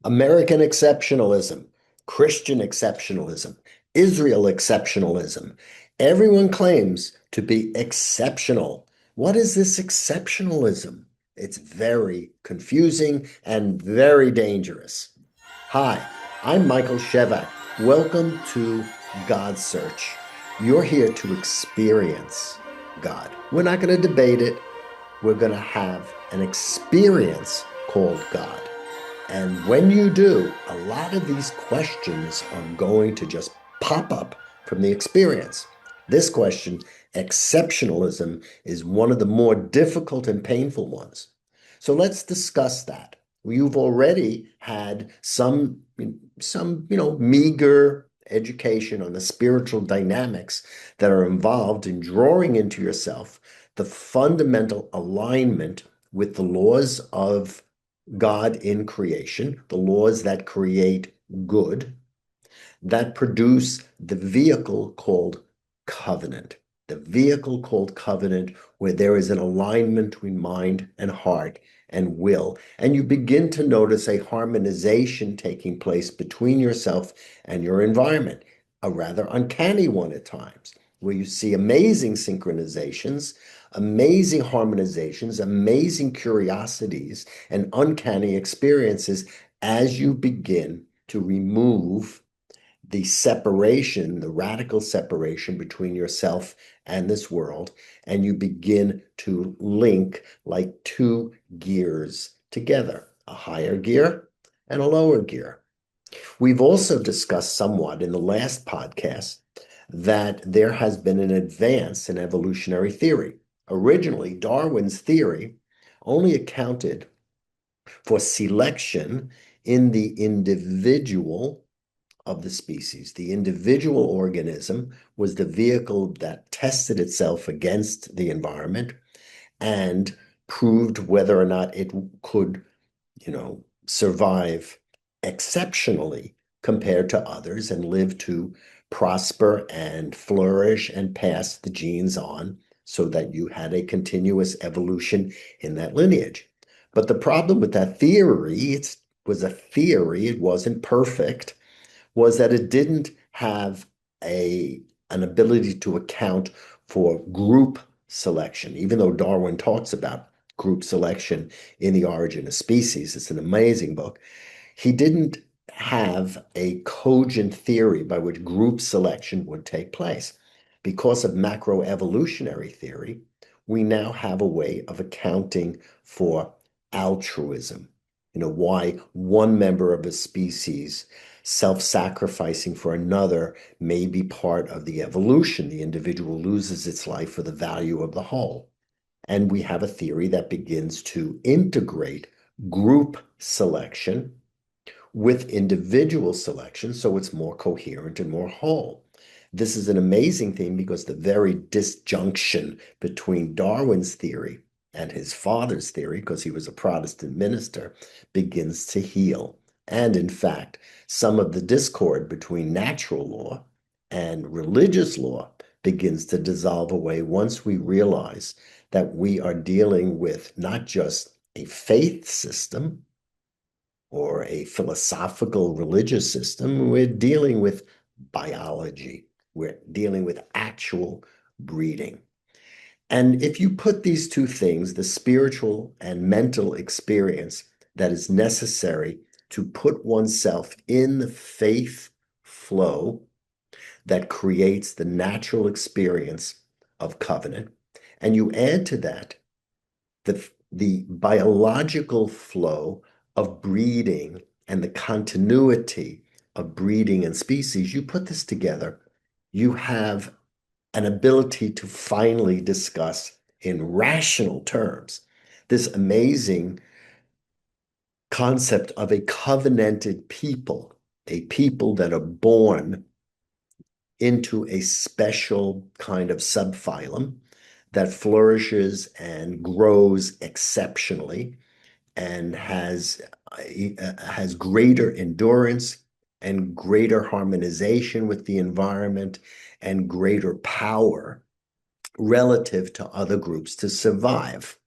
American exceptionalism, Christian exceptionalism, Israel exceptionalism. Everyone claims to be exceptional. What is this exceptionalism? It's very confusing and very dangerous. Hi, I'm Michael Shevack. Welcome to Godsearch. You're here to experience God. We're not going to debate it. We're going to have an experience called God. And when you do, a lot of these questions are going to just pop up from the experience. This question, exceptionalism, is one of the more difficult and painful ones. So let's discuss that. You've already had some meager education on the spiritual dynamics that are involved in drawing into yourself the fundamental alignment with the laws of God in creation, the laws that create good, that produce the vehicle called covenant. The vehicle called covenant, where there is an alignment between mind and heart and will. And you begin to notice a harmonization taking place between yourself and your environment, a rather uncanny one at times, where you see amazing synchronizations, amazing harmonizations, amazing curiosities, and uncanny experiences as you begin to remove the separation, the radical separation between yourself and this world, and you begin to link like two gears together, a higher gear and a lower gear. We've also discussed somewhat in the last podcast that there has been an advance in evolutionary theory. Originally, Darwin's theory only accounted for selection in the individual of the species. The individual organism was the vehicle that tested itself against the environment and proved whether or not it could, survive exceptionally compared to others and live to prosper and flourish and pass the genes on so that you had a continuous evolution in that lineage. But the problem with that theory, it was a theory, it wasn't perfect, was that it didn't have an ability to account for group selection, even though Darwin talks about group selection in The Origin of Species. It's an amazing book. He didn't have a cogent theory by which group selection would take place. Because of macroevolutionary theory, we now have a way of accounting for altruism. Why one member of a species self-sacrificing for another may be part of the evolution. The individual loses its life for the value of the whole. And we have a theory that begins to integrate group selection with individual selection, so it's more coherent and more whole. This is an amazing thing because the very disjunction between Darwin's theory and his father's theory, because he was a Protestant minister, begins to heal. And in fact, some of the discord between natural law and religious law begins to dissolve away once we realize that we are dealing with not just a faith system or a philosophical religious system, we're dealing with biology. We're dealing with actual breeding. And if you put these two things, the spiritual and mental experience that is necessary to put oneself in the faith flow that creates the natural experience of covenant, and you add to that the biological flow of breeding and the continuity of breeding and species, you put this together, you have an ability to finally discuss in rational terms this amazing concept of a covenanted people, a people that are born into a special kind of subphylum that flourishes and grows exceptionally and has greater endurance and greater harmonization with the environment and greater power relative to other groups to survive.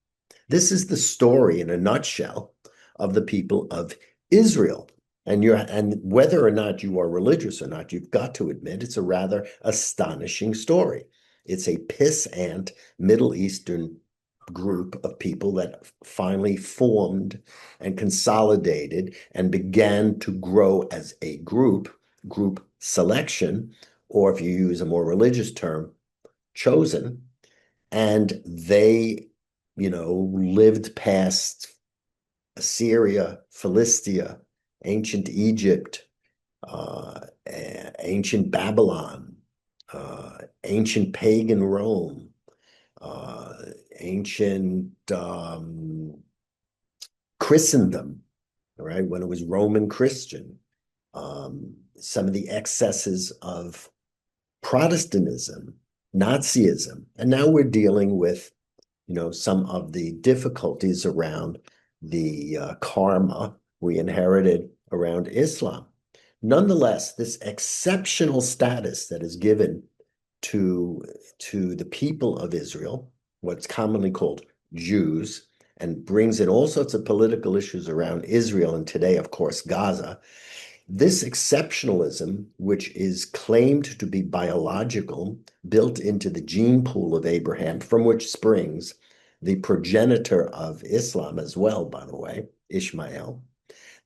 This is the story in a nutshell of the people of Israel. And whether or not you are religious or not, you've got to admit it's a rather astonishing story. It's a pissant Middle Eastern group of people that finally formed and consolidated and began to grow as a group selection, or if you use a more religious term, chosen. And they, lived past Assyria, Philistia, ancient Egypt, ancient Babylon, ancient pagan Rome, uh, ancient Christendom, right? When it was Roman Christian, some of the excesses of Protestantism, Nazism, and now we're dealing with, some of the difficulties around the karma we inherited around Islam. Nonetheless, this exceptional status that is given to the people of Israel, what's commonly called Jews, and brings in all sorts of political issues around Israel and today, of course, Gaza. This exceptionalism, which is claimed to be biological, built into the gene pool of Abraham, from which springs the progenitor of Islam as well, by the way, Ishmael.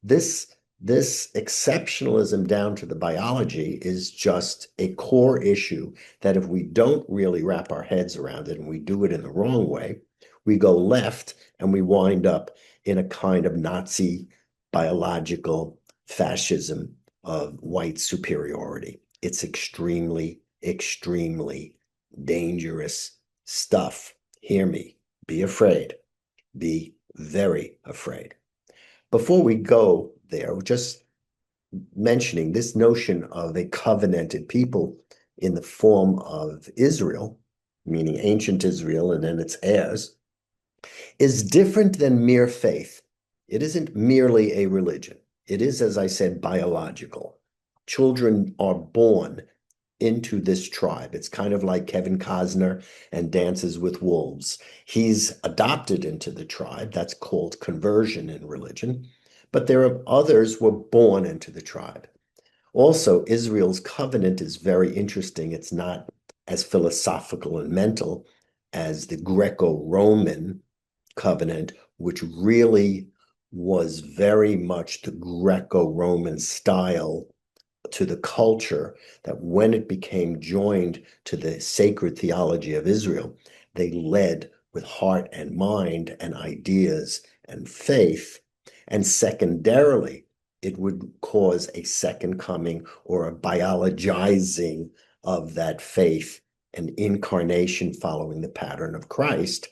This exceptionalism down to the biology is just a core issue that if we don't really wrap our heads around it and we do it in the wrong way, we go left and we wind up in a kind of Nazi biological fascism of white superiority. It's extremely, extremely dangerous stuff. Hear me. Be afraid. Be very afraid. Before we go there, just mentioning this notion of a covenanted people in the form of Israel, meaning ancient Israel and then its heirs, is different than mere faith. It isn't merely a religion. It is, as I said, biological. Children are born into this tribe. It's kind of like Kevin Costner and Dances with Wolves. He's adopted into the tribe. That's called conversion in religion. But there are others who were born into the tribe. Also, Israel's covenant is very interesting. It's not as philosophical and mental as the Greco-Roman covenant, which really was very much the Greco-Roman style to the culture, that when it became joined to the sacred theology of Israel, they led with heart and mind and ideas and faith. And secondarily, it would cause a second coming or a biologizing of that faith and incarnation following the pattern of Christ.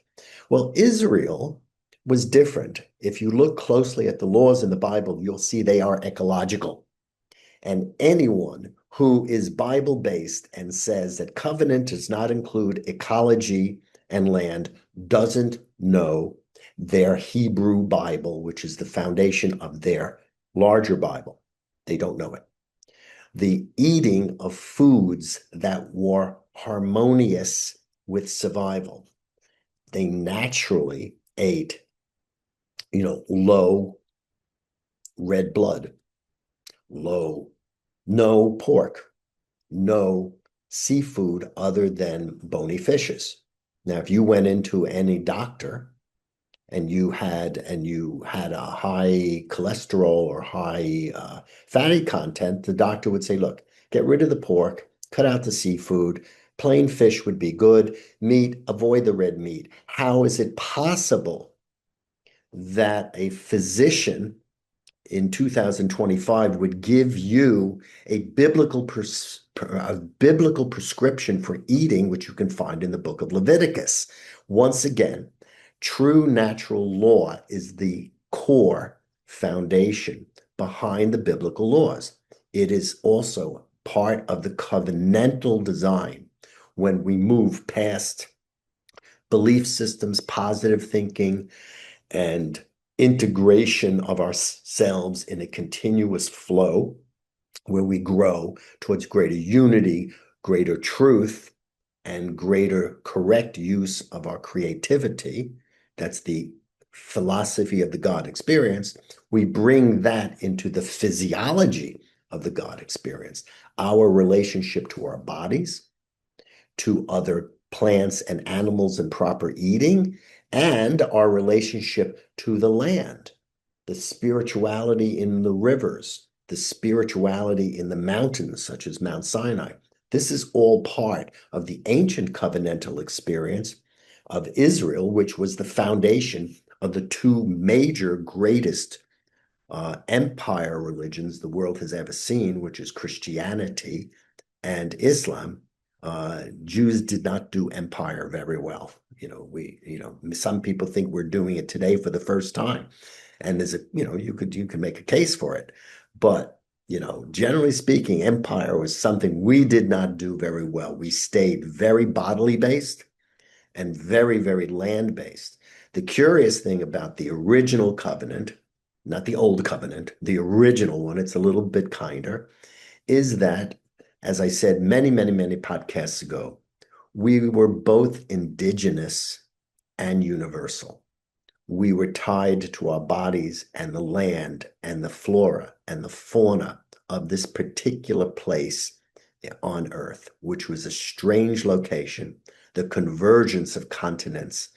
Well, Israel was different. If you look closely at the laws in the Bible, you'll see they are ecological. And anyone who is Bible-based and says that covenant does not include ecology and land doesn't know their Hebrew Bible, which is the foundation of their larger Bible. They don't know it. The eating of foods that were harmonious with survival. They naturally ate, low red blood, no pork, no seafood other than bony fishes. Now, if you went into any doctor and you had a high cholesterol or high fatty content, the doctor would say, look, get rid of the pork, cut out the seafood, plain fish would be good, meat, avoid the red meat. How is it possible that a physician in 2025 would give you a biblical prescription for eating, which you can find in the book of Leviticus? Once again, true natural law is the core foundation behind the biblical laws. It is also part of the covenantal design. When we move past belief systems, positive thinking, and integration of ourselves in a continuous flow where we grow towards greater unity, greater truth, and greater correct use of our creativity. That's the philosophy of the God experience, we bring that into the physiology of the God experience, our relationship to our bodies, to other plants and animals and proper eating, and our relationship to the land, the spirituality in the rivers, the spirituality in the mountains, such as Mount Sinai. This is all part of the ancient covenantal experience of Israel, which was the foundation of the two major, greatest empire religions the world has ever seen, which is Christianity and Islam. Jews did not do empire very well. Some people think we're doing it today for the first time, and you could make a case for it, but generally speaking, empire was something we did not do very well. We stayed very bodily based and very, very land based. The curious thing about the original covenant, not the old covenant, the original one, it's a little bit kinder, is that, as I said many, many, many podcasts ago, we were both indigenous and universal. We were tied to our bodies and the land and the flora and the fauna of this particular place on Earth, which was a strange location, the convergence of continents,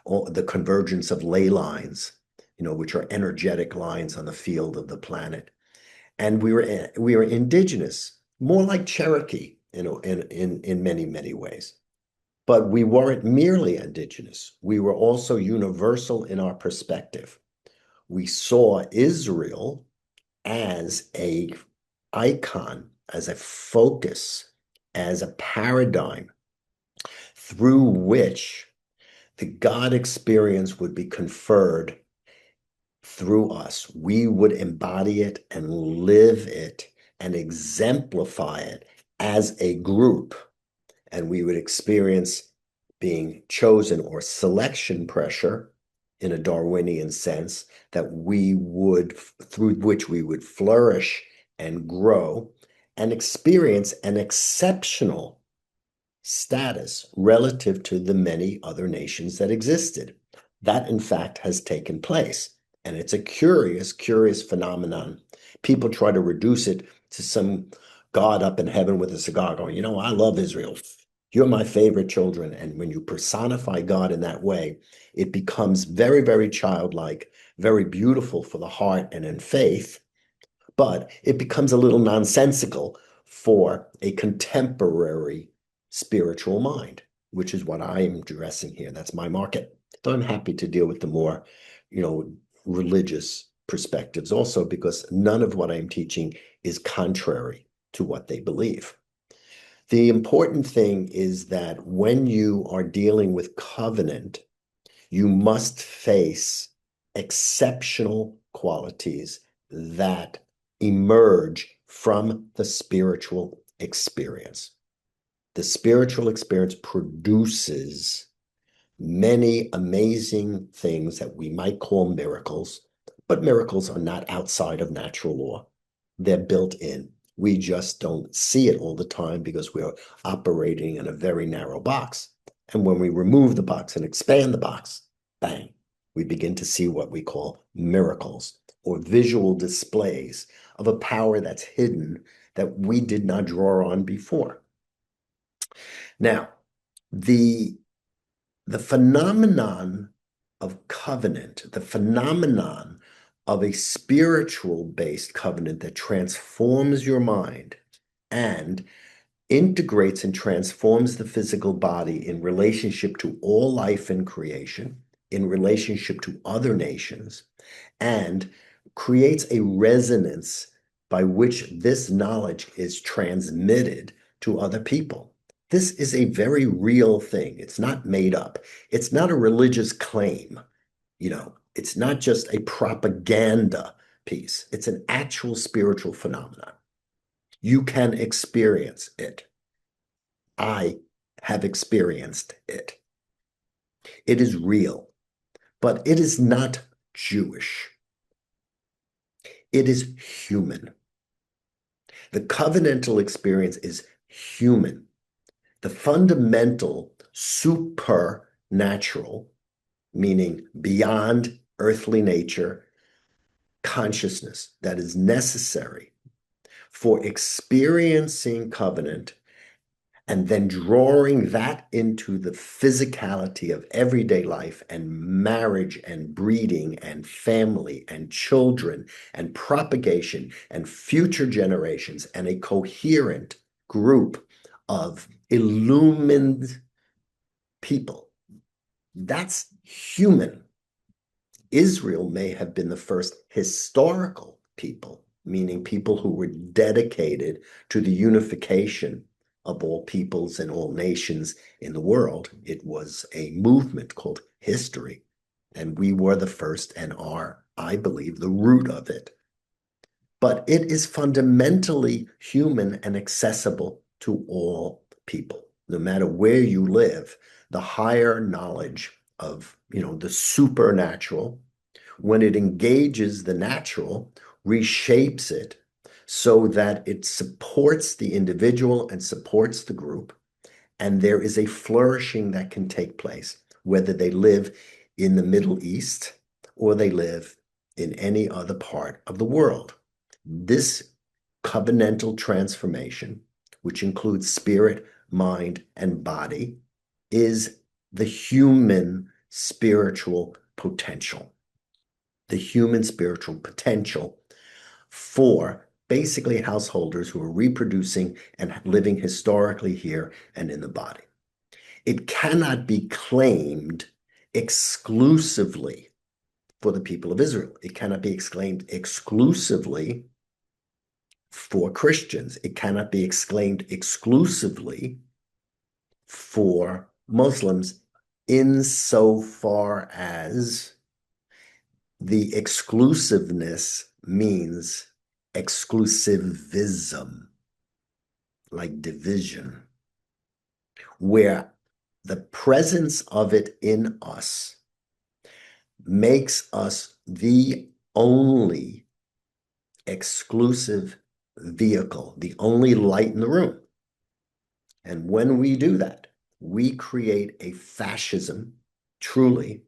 or the convergence of ley lines, which are energetic lines on the field of the planet. And we were indigenous, more like Cherokee, in many, many ways. But we weren't merely indigenous. We were also universal in our perspective. We saw Israel as a icon, as a focus, as a paradigm through which the God experience would be conferred through us. We would embody it and live it and exemplify it as a group. And we would experience being chosen or selection pressure in a Darwinian sense through which we would flourish and grow and experience an exceptional status relative to the many other nations that existed. That, in fact, has taken place. And it's a curious, curious phenomenon. People try to reduce it to some God up in heaven with a cigar going, I love Israel. You're my favorite children. And when you personify God in that way, it becomes very, very childlike, very beautiful for the heart and in faith, but it becomes a little nonsensical for a contemporary spiritual mind, which is what I'm addressing here. That's my market. So I'm happy to deal with the more, religious perspectives also, because none of what I'm teaching is contrary to what they believe. The important thing is that when you are dealing with covenant, you must face exceptional qualities that emerge from the spiritual experience. The spiritual experience produces many amazing things that we might call miracles, but miracles are not outside of natural law. They're built in. We just don't see it all the time because we're operating in a very narrow box. And when we remove the box and expand the box, bang, we begin to see what we call miracles or visual displays of a power that's hidden that we did not draw on before. Now, the phenomenon of covenant, the phenomenon of a spiritual-based covenant that transforms your mind and integrates and transforms the physical body in relationship to all life and creation, in relationship to other nations, and creates a resonance by which this knowledge is transmitted to other people. This is a very real thing. It's not made up. It's not a religious claim. It's not just a propaganda piece. It's an actual spiritual phenomenon. You can experience it. I have experienced it. It is real, but it is not Jewish. It is human. The covenantal experience is human. The fundamental supernatural, meaning beyond earthly nature consciousness that is necessary for experiencing covenant and then drawing that into the physicality of everyday life and marriage and breeding and family and children and propagation and future generations and a coherent group of illumined people. That's human. Israel may have been the first historical people, meaning people who were dedicated to the unification of all peoples and all nations in the world. It was a movement called history, and we were the first and are, I believe, the root of it. But it is fundamentally human and accessible to all people, no matter where you live. The higher knowledge of, the supernatural, when it engages the natural, reshapes it so that it supports the individual and supports the group. And there is a flourishing that can take place, whether they live in the Middle East or they live in any other part of the world. This covenantal transformation, which includes spirit, mind, and body, is the human spiritual potential. The human spiritual potential for basically householders who are reproducing and living historically here and in the body. It cannot be claimed exclusively for the people of Israel. It cannot be exclaimed exclusively for Christians. It cannot be exclaimed exclusively for Muslims insofar as the exclusiveness means exclusivism, like division, where the presence of it in us makes us the only exclusive vehicle, the only light in the room. And when we do that, we create a fascism, truly,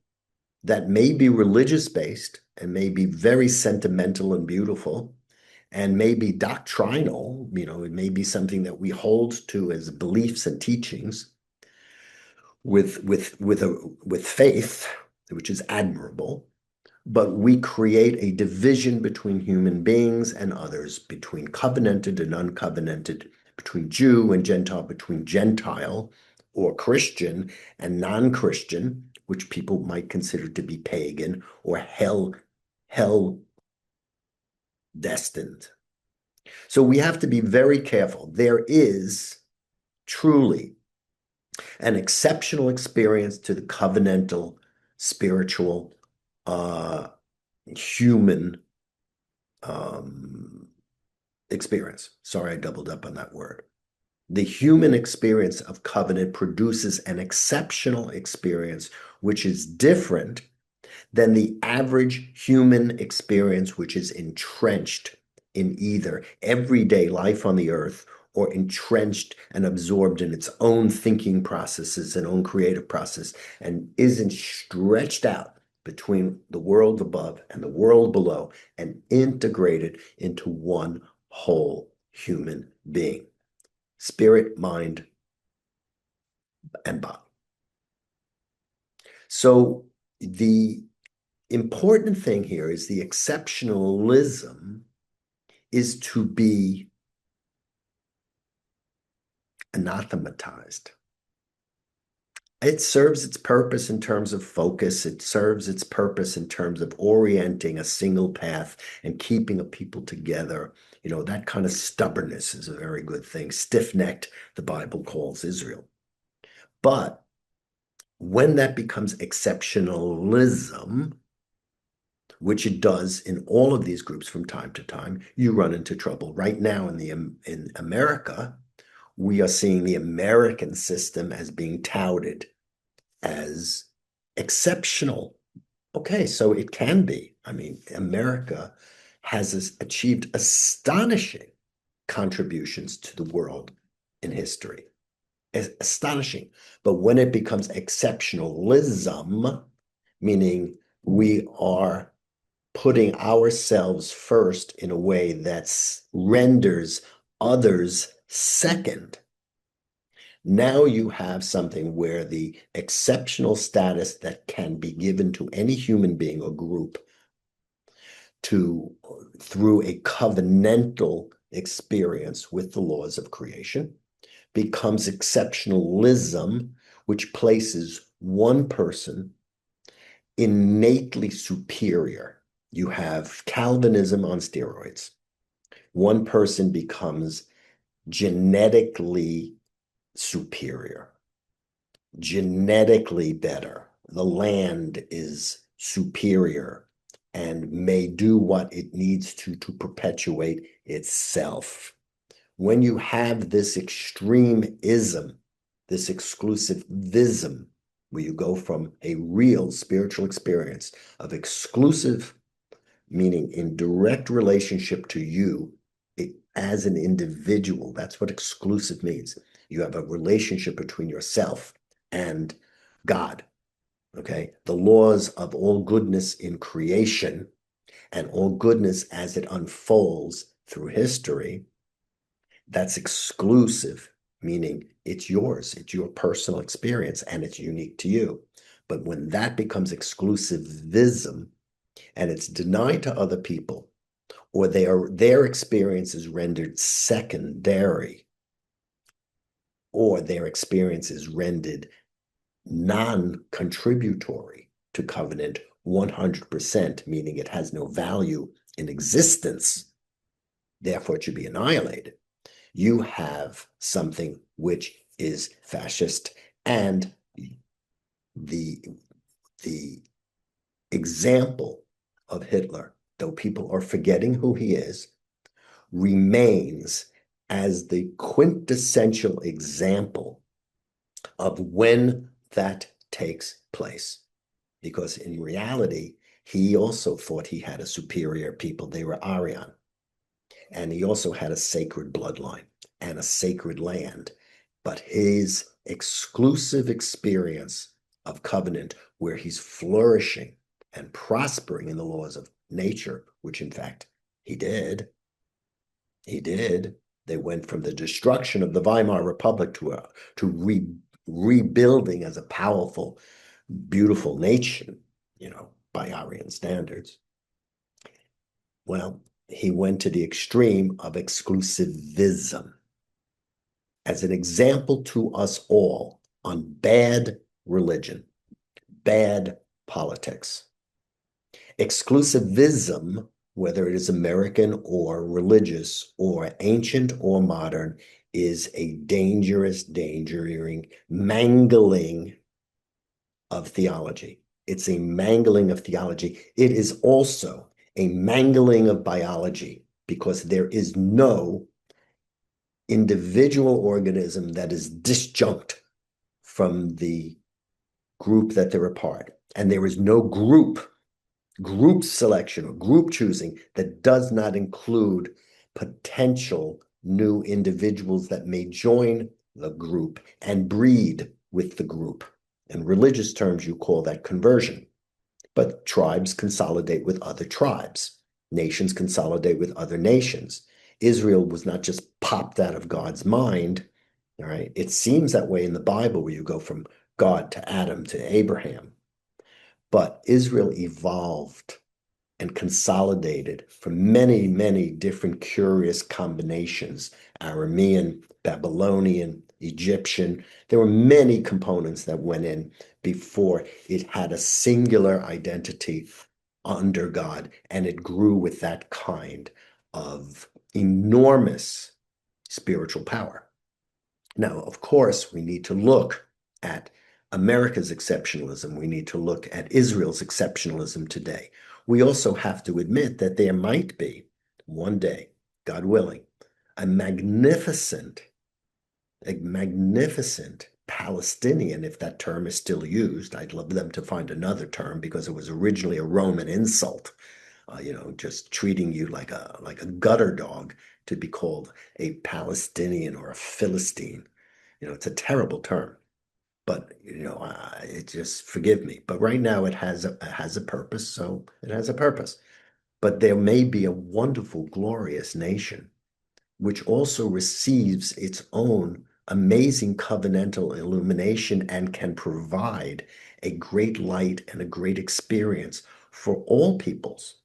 that may be religious-based and may be very sentimental and beautiful and may be doctrinal. It may be something that we hold to as beliefs and teachings with faith, which is admirable. But we create a division between human beings and others, between covenanted and uncovenanted, between Jew and Gentile, between Gentile or Christian and non-Christian, which people might consider to be pagan or hell destined. So we have to be very careful. There is truly an exceptional experience to the covenantal, spiritual, human experience. Sorry, I doubled up on that word. The human experience of covenant produces an exceptional experience, which is different than the average human experience, which is entrenched in either everyday life on the earth or entrenched and absorbed in its own thinking processes and own creative process and isn't stretched out between the world above and the world below and integrated into one whole human being. Spirit, mind, and body. So the important thing here is the exceptionalism is to be anathematized. It serves its purpose in terms of focus. It serves its purpose in terms of orienting a single path and keeping a people together. That kind of stubbornness is a very good thing. Stiff-necked, the Bible calls Israel. But when that becomes exceptionalism, which it does in all of these groups from time to time, you run into trouble. Right now in America, we are seeing the American system as being touted as exceptional. Okay, so it can be. America has achieved astonishing contributions to the world in history. Astonishing. But when it becomes exceptionalism, meaning we are putting ourselves first in a way that renders others second. Now you have something where the exceptional status that can be given to any human being or group to through a covenantal experience with the laws of creation becomes exceptionalism, which places one person innately superior. You have Calvinism on steroids. One person becomes genetically superior, genetically better. The land is superior and may do what it needs to perpetuate itself. When you have this extremism, this exclusivism, where you go from a real spiritual experience of exclusive, meaning in direct relationship to you as an individual. That's what exclusive means. You have a relationship between yourself and God. Okay. The laws of all goodness in creation and all goodness as it unfolds through history, that's exclusive, meaning it's yours, it's your personal experience, and it's unique to you. But when that becomes exclusivism and it's denied to other people, or their experience is rendered secondary, or their experience is rendered non-contributory to covenant 100%, meaning it has no value in existence, therefore it should be annihilated. You have something which is fascist, and the example of Hitler, though people are forgetting who he is, remains as the quintessential example of when that takes place. Because in reality, he also thought he had a superior people. They were Aryan. And he also had a sacred bloodline and a sacred land. But his exclusive experience of covenant, where he's flourishing and prospering in the laws of nature, which in fact he did, they went from the destruction of the Weimar Republic to rebuilding as a powerful, beautiful nation, by Aryan standards. Well, he went to the extreme of exclusivism as an example to us all on bad religion, bad politics. Exclusivism, whether it is American or religious or ancient or modern, is a dangerous, mangling of theology. It's a mangling of theology. It is also a mangling of biology, because there is no individual organism that is disjunct from the group that they're a part. And there is no group selection or group choosing that does not include potential new individuals that may join the group and breed with the group. In religious terms, you call that conversion. But tribes consolidate with other tribes. Nations consolidate with other nations. Israel was not just popped out of God's mind. All right. It seems that way in the Bible, where you go from God to Adam to Abraham. But Israel evolved and consolidated from many, many different curious combinations: Aramean, Babylonian, Egyptian. There were many components that went in before it had a singular identity under God, and it grew with that kind of enormous spiritual power. Now, of course, we need to look at America's exceptionalism. We need to look at Israel's exceptionalism today. We also have to admit that there might be one day, God willing, a magnificent Palestinian, if that term is still used. I'd love them to find another term, because it was originally a Roman insult, just treating you like a gutter dog, to be called a Palestinian or a Philistine. It's a terrible term. But it just forgive me. But right now it has a purpose, so it has a purpose. But there may be a wonderful, glorious nation which also receives its own amazing covenantal illumination and can provide a great light and a great experience for all peoples.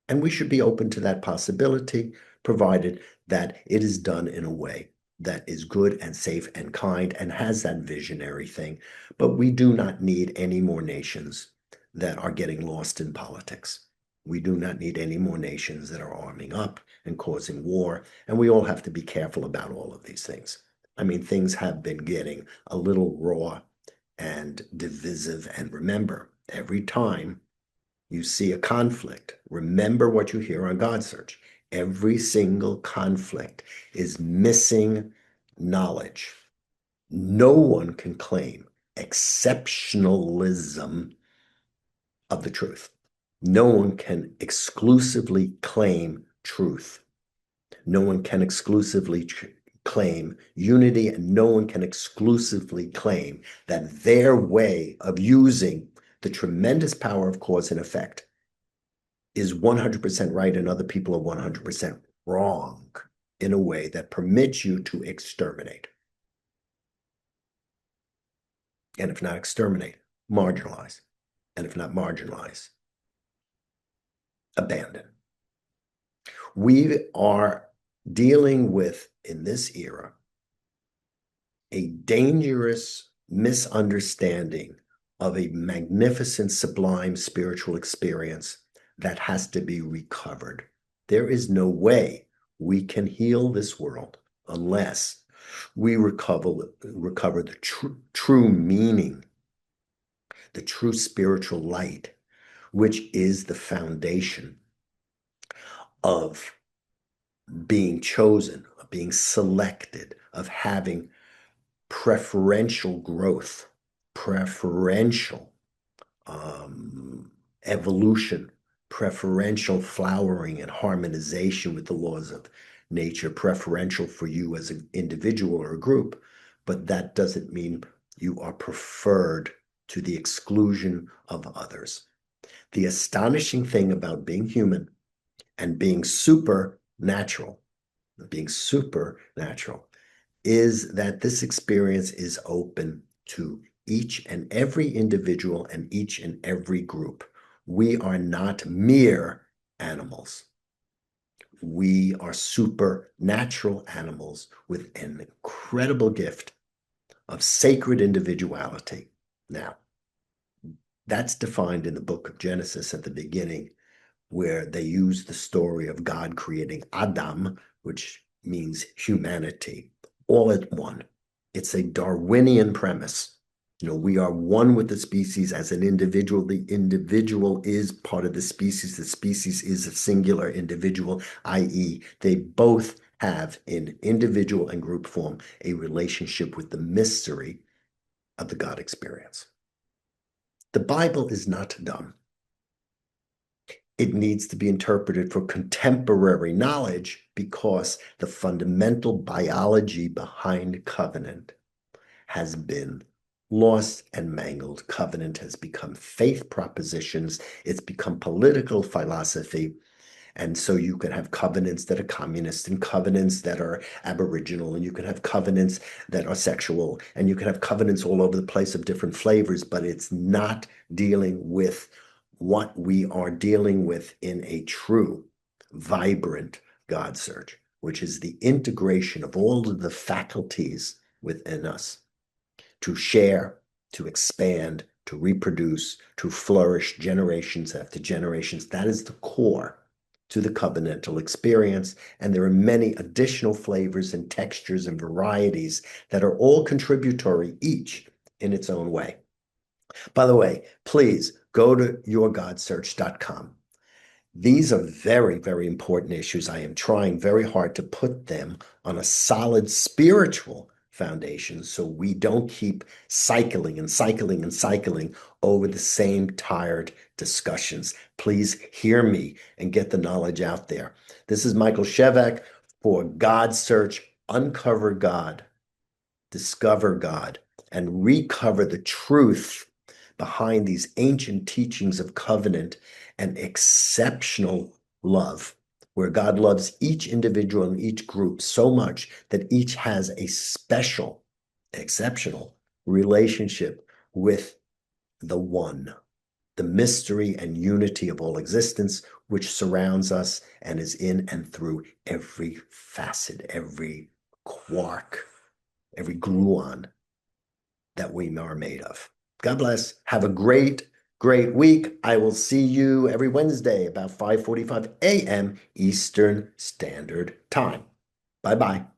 And we should be open to that possibility, provided that it is done in a way that is good and safe and kind and has that visionary thing. But we do not need any more nations that are getting lost in politics. We do not need any more nations that are arming up and causing war. And we all have to be careful about all of these things. I mean, things have been getting a little raw and divisive. And remember, every time you see a conflict, remember what you hear on Godsearch. Every single conflict is missing knowledge. No one can claim exceptionalism of the truth. No one can exclusively claim truth. No one can exclusively claim unity, and no one can exclusively claim that their way of using the tremendous power of cause and effect is 100% right and other people are 100% wrong in a way that permits you to exterminate. And if not exterminate, marginalize. And if not marginalize, abandon. We are dealing with, in this era, a dangerous misunderstanding of a magnificent, sublime spiritual experience that has to be recovered. There is no way we can heal this world unless we recover the true meaning, the true spiritual light, which is the foundation of being chosen, of being selected, of having preferential growth, preferential evolution, preferential flowering and harmonization with the laws of nature, preferential for you as an individual or a group, but that doesn't mean you are preferred to the exclusion of others. The astonishing thing about being human and being supernatural is that this experience is open to each and every individual and each and every group. We are not mere animals. We are supernatural animals with an incredible gift of sacred individuality. Now, that's defined in the book of Genesis at the beginning, where they use the story of God creating Adam, which means humanity, all at one. It's a Darwinian premise. We are one with the species as an individual. The individual is part of the species. The species is a singular individual, i.e., they both have in individual and group form a relationship with the mystery of the God experience. The Bible is not dumb. It needs to be interpreted for contemporary knowledge because the fundamental biology behind covenant has been lost and mangled. Covenant has become faith propositions. It's become political philosophy. And so you can have covenants that are communist and covenants that are aboriginal, and you can have covenants that are sexual, and you can have covenants all over the place of different flavors, but it's not dealing with what we are dealing with in a true, vibrant God search, which is the integration of all of the faculties within us to share, to expand, to reproduce, to flourish generations after generations. That is the core to the covenantal experience. And there are many additional flavors and textures and varieties that are all contributory, each in its own way. By the way, please go to yourgodsearch.com. These are very, very important issues. I am trying very hard to put them on a solid spiritual foundation so we don't keep cycling and cycling and cycling over the same tired discussions. Please hear me and get the knowledge out there. This is Michael Shevack for Godsearch. Uncover God, discover God, and recover the truth behind these ancient teachings of covenant and exceptional love, where God loves each individual and each group so much that each has a special, exceptional relationship with the one, the mystery and unity of all existence, which surrounds us and is in and through every facet, every quark, every gluon that we are made of. God bless. Have a great, great week. I will see you every Wednesday about 5:45 a.m. Eastern Standard Time. Bye-bye.